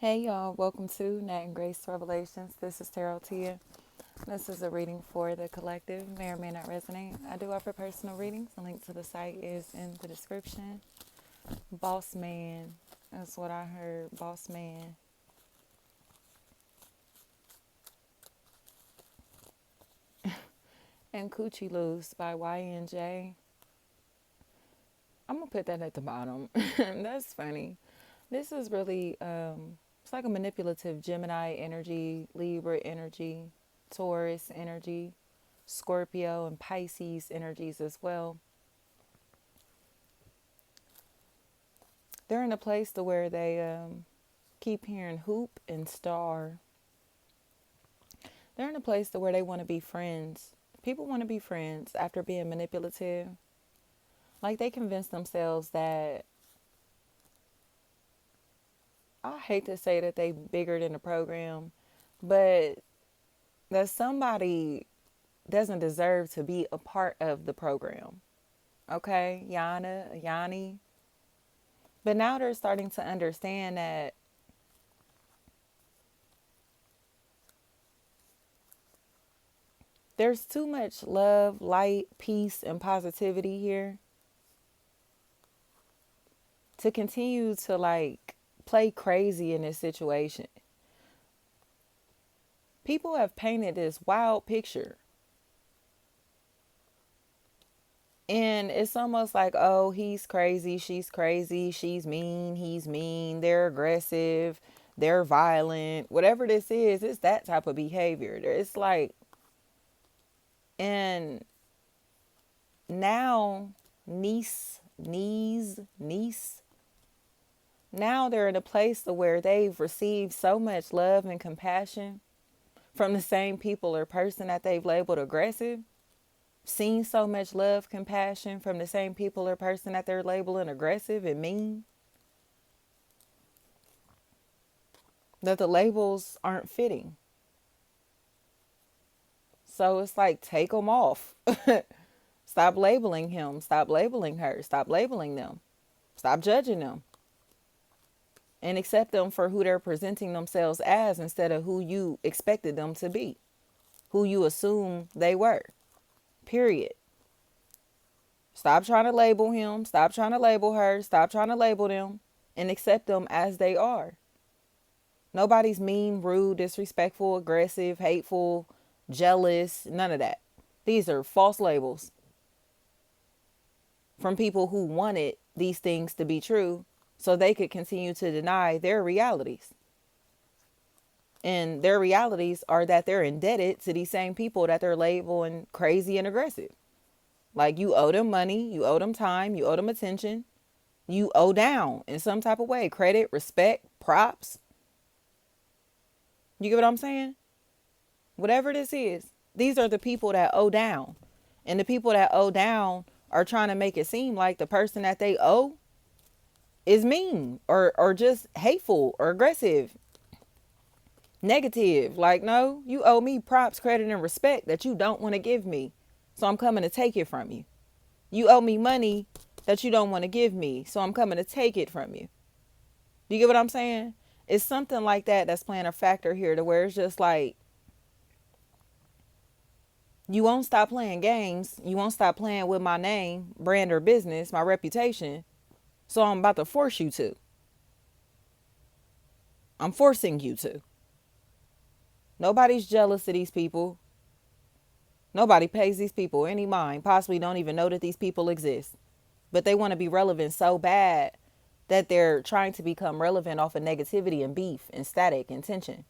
Hey y'all, welcome to Nat and Grace Revelations. This is Tarot Tia. This is a reading for the collective. May or may not resonate. I do offer personal readings. The link to the site is in the description. Boss man. That's what I heard. Boss man. And Coochie Loose by InnerG. I'm going to put that at the bottom. That's funny. This is really, it's like a manipulative Gemini energy, Libra energy, Taurus energy, Scorpio and Pisces energies as well. They're in a place to where they keep hearing hoop and star. They're in a place to where they want to be friends. People want to be friends after being manipulative. Like they convince themselves that, I hate to say that they bigger than the program, but that somebody doesn't deserve to be a part of the program. Okay, Yanni. But now they're starting to understand that there's too much love, light, peace, and positivity here to continue to like play crazy in this situation. People have painted this wild picture. And it's almost like, oh, he's crazy, she's mean, he's mean, they're aggressive, they're violent. Whatever this is, it's that type of behavior. It's like, and now niece, now they're in a place where they've received so much love and compassion from the same people or person that they've labeled aggressive, seen so much love, compassion from the same people or person that they're labeling aggressive and mean, that the labels aren't fitting. So it's like, take them off. Stop labeling him. Stop labeling her. Stop labeling them. Stop judging them. And accept them for who they're presenting themselves as instead of who you expected them to be, who you assume they were. Period. Stop trying to label him. Stop trying to label her. Stop trying to label them and accept them as they are. Nobody's mean, rude, disrespectful, aggressive, hateful, jealous, none of that. These are false labels from people who wanted these things to be true so they could continue to deny their realities. And their realities are that they're indebted to these same people that they're labeling crazy and aggressive. Like you owe them money, you owe them time, you owe them attention, you owe down in some type of way. Credit, respect, props. You get what I'm saying? Whatever this is, these are the people that owe down. And the people that owe down are trying to make it seem like the person that they owe is mean or just hateful or aggressive, negative. Like, no, you owe me props, credit, and respect that you don't want to give me. So I'm coming to take it from you. You owe me money that you don't want to give me. So I'm coming to take it from you. Do you get what I'm saying? It's something like that that's playing a factor here to where it's just like, you won't stop playing games. You won't stop playing with my name, brand, or business, my reputation. So I'm about to force you to. I'm forcing you to. Nobody's jealous of these people. Nobody pays these people any mind, possibly don't even know that these people exist. But they want to be relevant so bad that they're trying to become relevant off of negativity and beef and static and tension.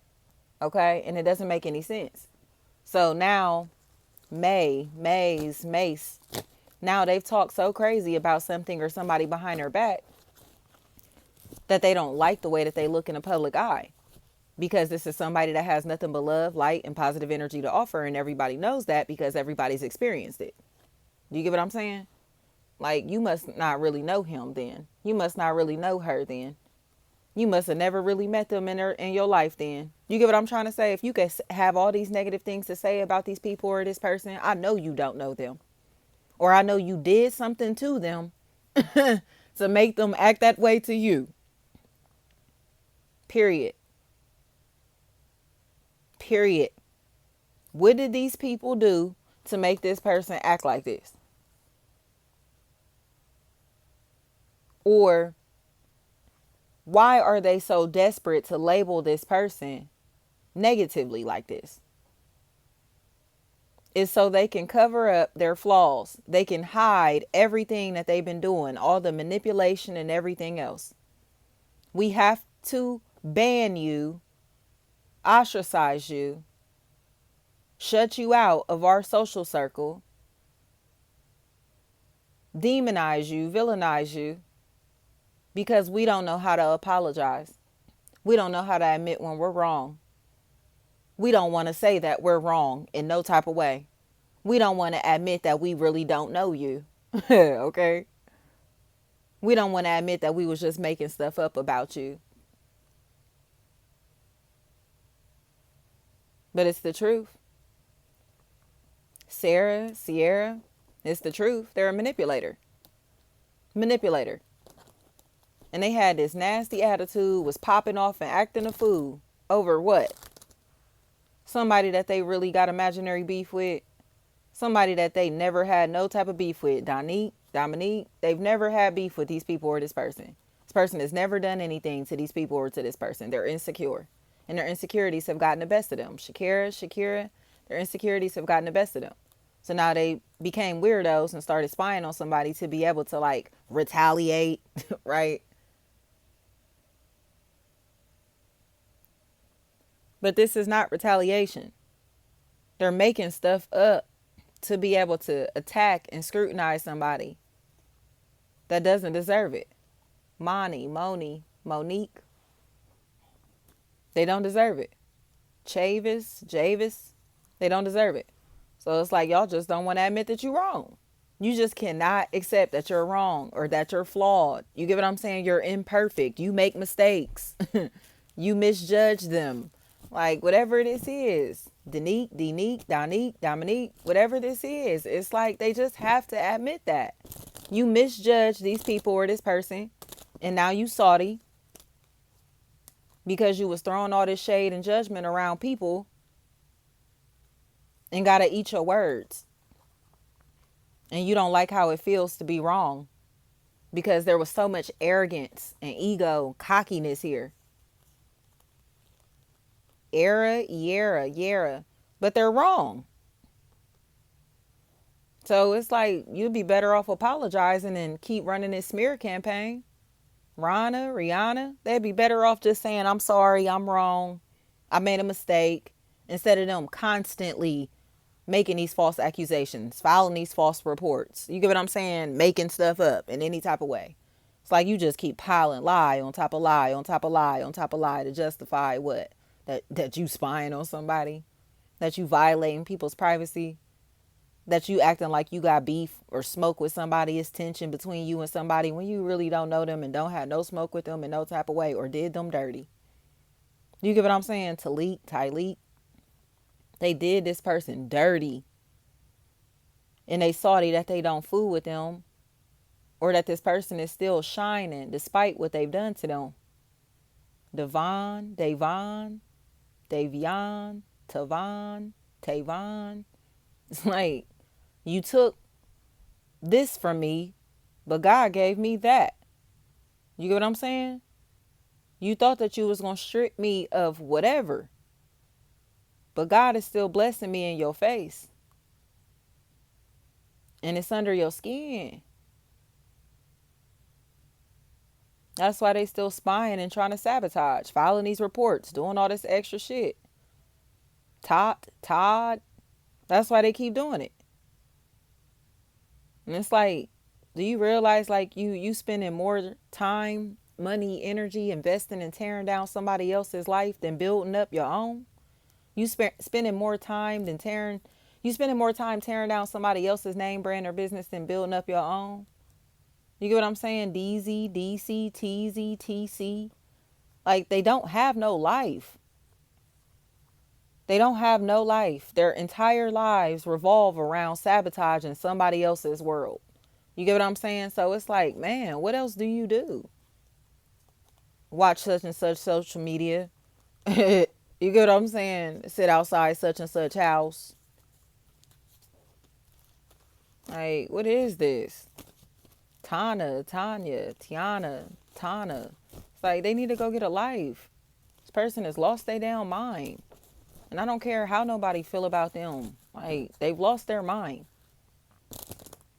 Okay? And it doesn't make any sense. So now, Mace, now they've talked so crazy about something or somebody behind their back that they don't like the way that they look in the public eye. Because this is somebody that has nothing but love, light, and positive energy to offer. And everybody knows that because everybody's experienced it. Do you get what I'm saying? Like, you must not really know him then. You must not really know her then. You must have never really met them in your life then. You get what I'm trying to say? If you could have all these negative things to say about these people or this person, I know you don't know them. Or I know you did something to them to make them act that way to you. Period. Period. What did these people do to make this person act like this? Or why are they so desperate to label this person negatively like this? It's so they can cover up their flaws. They can hide everything that they've been doing, all the manipulation and everything else. We have to ban you, ostracize you, shut you out of our social circle, demonize you, villainize you, because we don't know how to apologize. We don't know how to admit when we're wrong. We don't want to say that we're wrong in no type of way. We don't want to admit that we really don't know you. Okay? We don't want to admit that we was just making stuff up about you. But it's the truth. Sierra, it's the truth. They're a manipulator. Manipulator. And they had this nasty attitude, was popping off and acting a fool over what? Somebody that they really got imaginary beef with. Somebody that they never had no type of beef with. Dominique, they've never had beef with these people or this person. This person has never done anything to these people or to this person. They're insecure. And their insecurities have gotten the best of them. Shakira, their insecurities have gotten the best of them. So now they became weirdos and started spying on somebody to be able to like retaliate, right? But this is not retaliation. They're making stuff up to be able to attack and scrutinize somebody that doesn't deserve it. Moni, Monique. They don't deserve it. Javis, they don't deserve it. So it's like y'all just don't want to admit that you're wrong. You just cannot accept that you're wrong or that you're flawed. You get what I'm saying? You're imperfect. You make mistakes. You misjudge them. Like whatever this is. Donique, Dominique, whatever this is. It's like they just have to admit that. You misjudge these people or this person. And now you salty. Because you was throwing all this shade and judgment around people. And gotta eat your words. And you don't like how it feels to be wrong. Because there was so much arrogance and ego, cockiness here. Yera. But they're wrong. So it's like you'd be better off apologizing and keep running this smear campaign. Rihanna, they'd be better off just saying, I'm sorry, I'm wrong. I made a mistake. Instead of them constantly making these false accusations, filing these false reports. You get what I'm saying? Making stuff up in any type of way. It's like you just keep piling lie on top of lie on top of lie on top of lie to justify what? That you spying on somebody, that you violating people's privacy, that you acting like you got beef or smoke with somebody, it's tension between you and somebody when you really don't know them and don't have no smoke with them in no type of way or did them dirty. You get what I'm saying? Tyleek, they did this person dirty. And they salty that they don't fool with them or that this person is still shining despite what they've done to them. Davion, Tavon. It's like, you took this from me, but God gave me that. You get what I'm saying? You thought that you was going to strip me of whatever. But God is still blessing me in your face. And it's under your skin. That's why they still spying and trying to sabotage, filing these reports, doing all this extra shit. Todd. That's why they keep doing it. And it's like, do you realize like you spending more time, money, energy, investing and tearing down somebody else's life than building up your own? You spending more time tearing down somebody else's name, brand, or business than building up your own? You get what I'm saying? DZ, DC, TZ, TC. Like, they don't have no life. They don't have no life. Their entire lives revolve around sabotaging somebody else's world. You get what I'm saying? So it's like, man, what else do you do? Watch such and such social media. You You get what I'm saying? Sit outside such and such house. Like, what is this? Tanya, Tiana, Tana. It's like they need to go get a life. This person has lost their damn mind. And I don't care how nobody feel about them. Like, they've lost their mind.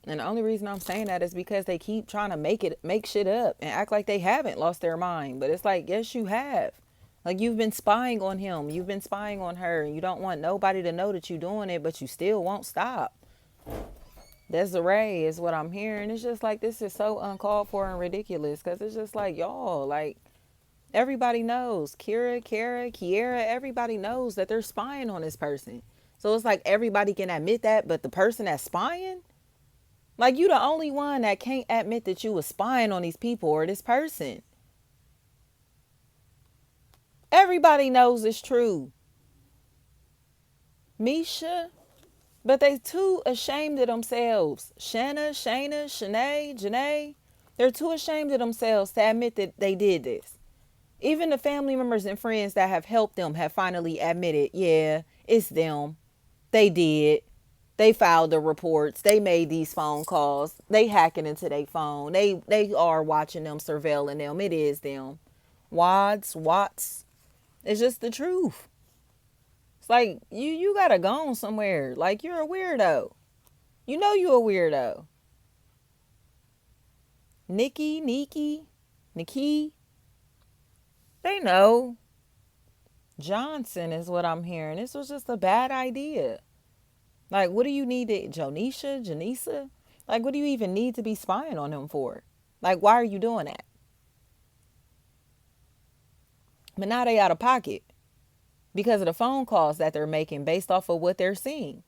And the only reason I'm saying that is because they keep trying to make shit up and act like they haven't lost their mind. But it's like, yes, you have. Like, you've been spying on him. You've been spying on her. And you don't want nobody to know that you're doing it, but you still won't stop. Desiree is what I'm hearing. It's just like, this is so uncalled for and ridiculous. Because it's just like, y'all, like, everybody knows. Kiera, everybody knows that they're spying on this person. So it's like everybody can admit that, but the person that's spying? Like, you the only one that can't admit that you was spying on these people or this person. Everybody knows it's true. Misha, but they too ashamed of themselves. Shayna, Shanae, Janae, they're too ashamed of themselves to admit that they did this. Even the family members and friends that have helped them have finally admitted, yeah, it's them. They did. They filed the reports. They made these phone calls. They hacking into their phone. They are watching them, surveilling them. It is them. Watts. It's just the truth. It's like you gotta go on somewhere. Like, you're a weirdo. You know you a weirdo. Nikki, they know. Johnson is what I'm hearing. This was just a bad idea. Like, what do you need to, Janisa? Like, what do you even need to be spying on him for? Like, why are you doing that? But now they out of pocket because of the phone calls that they're making based off of what they're seeing.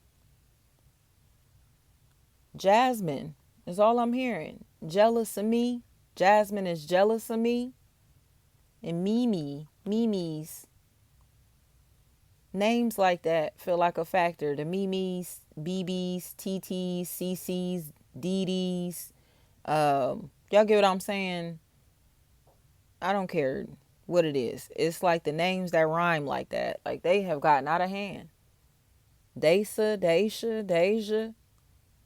Jasmine is all I'm hearing. Jealous of me. Jasmine is jealous of me. And Mimi's. Names like that feel like a factor. The Mimi's, BB's, TT's, CC's, DD's. Y'all get what I'm saying? I don't care what it is. It's like the names that rhyme like that. Like, they have gotten out of hand. Deja.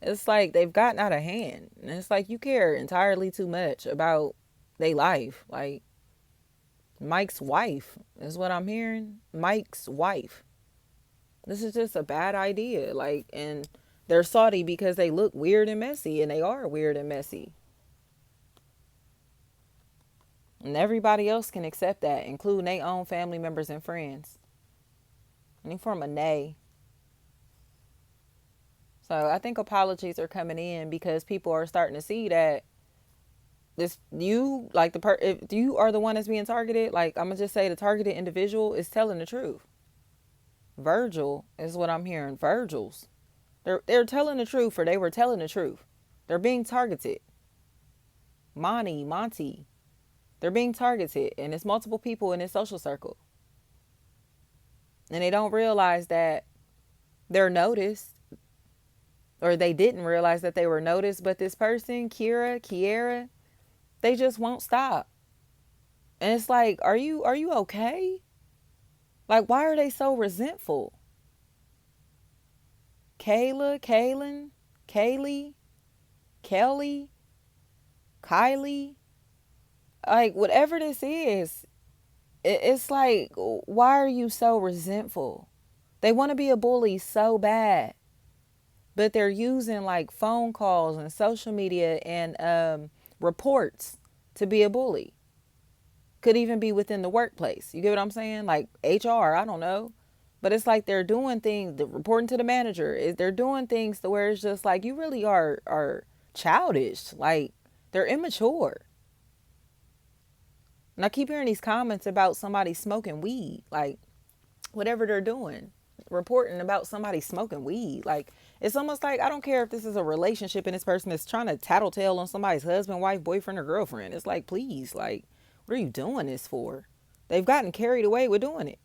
It's like they've gotten out of hand. And it's like you care entirely too much about their life. Like, Mike's wife is what I'm hearing. Mike's wife. This is just a bad idea. Like, and they're Saudi because they look weird and messy, and they are weird and messy. And everybody else can accept that, including their own family members and friends. Any form of nay. So I think apologies are coming in because people are starting to see that this, you, like, if you are the one that's being targeted, like, I'm gonna just say the targeted individual is telling the truth. Virgil is what I'm hearing. Virgils, they're telling the truth, or they were telling the truth. They're being targeted. Monty, they're being targeted, and it's multiple people in this social circle, and they don't realize that they're noticed, or they didn't realize that they were noticed. But this person, Kiera, they just won't stop. And it's like, are you okay? Like, why are they so resentful? Kaylin, Kaylee, Kelly, Kylie, like, whatever this is, it's like, why are you so resentful? They want to be a bully so bad, but they're using, like, phone calls and social media and reports to be a bully. Could even be within the workplace. You get what I'm saying? Like, HR, I don't know. But it's like they're doing things, reporting to the manager. They're doing things to where it's just like, you really are childish. Like, they're immature. And I keep hearing these comments about somebody smoking weed. Like, whatever they're doing, reporting about somebody smoking weed. Like, it's almost like, I don't care if this is a relationship and this person is trying to tattletale on somebody's husband, wife, boyfriend, or girlfriend. It's like, please, like, what are you doing this for? They've gotten carried away with doing it.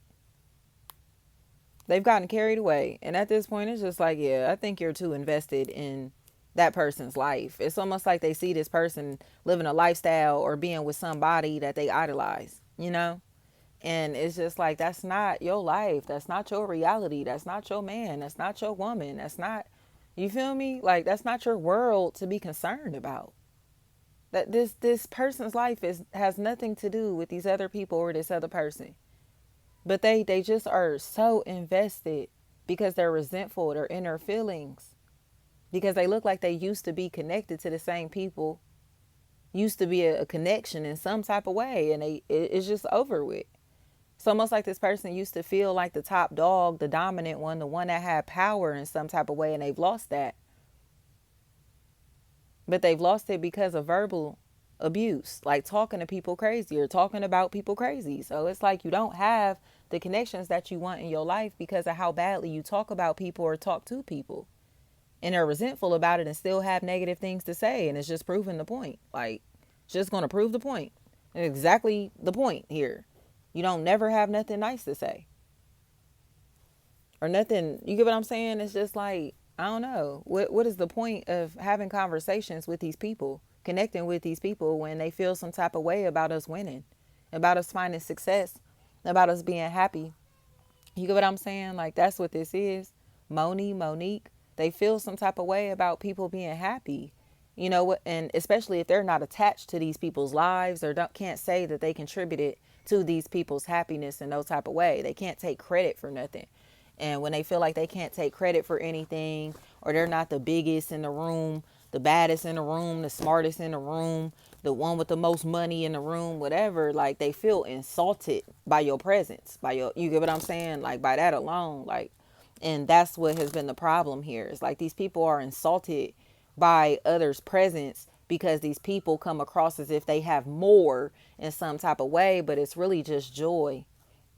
They've gotten carried away. And at this point, it's just like, yeah, I think you're too invested in that person's life. It's almost like they see this person living a lifestyle or being with somebody that they idolize, you know? And it's just like, that's not your life. That's not your reality. That's not your man. That's not your woman. That's not, you feel me? Like, that's not your world to be concerned about. That this person's life has nothing to do with these other people or this other person. But they just are so invested because they're resentful, they're in their feelings. Because they look like they used to be connected to the same people, used to be a connection in some type of way, and it's just over with. It's almost like this person used to feel like the top dog, the dominant one, the one that had power in some type of way, and they've lost that. But they've lost it because of verbal abuse, like talking to people crazy or talking about people crazy. So it's like you don't have the connections that you want in your life because of how badly you talk about people or talk to people. And they're resentful about it and still have negative things to say. And it's just proving the point. Like, it's just going to prove the point. And exactly the point here. You don't never have nothing nice to say or nothing. You get what I'm saying? It's just like, I don't know. What is the point of having conversations with these people, connecting with these people when they feel some type of way about us winning, about us finding success, about us being happy? You get what I'm saying? Like, that's what this is. Monique, they feel some type of way about people being happy. You know what? And especially if they're not attached to these people's lives or can't say that they contributed to these people's happiness in no type of way. They can't take credit for nothing. And when they feel like they can't take credit for anything, or they're not the biggest in the room, the baddest in the room, the smartest in the room, the one with the most money in the room, whatever, like they feel insulted by your presence, by your, you get what I'm saying? Like by that alone, like, and that's what has been the problem here. It's like these people are insulted by others' presence because these people come across as if they have more in some type of way, but it's really just joy.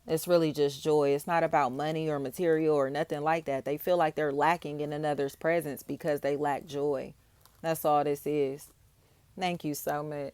It's really just joy. It's not about money or material or nothing like that. They feel like they're lacking in another's presence because they lack joy. That's all this is. Thank you so much.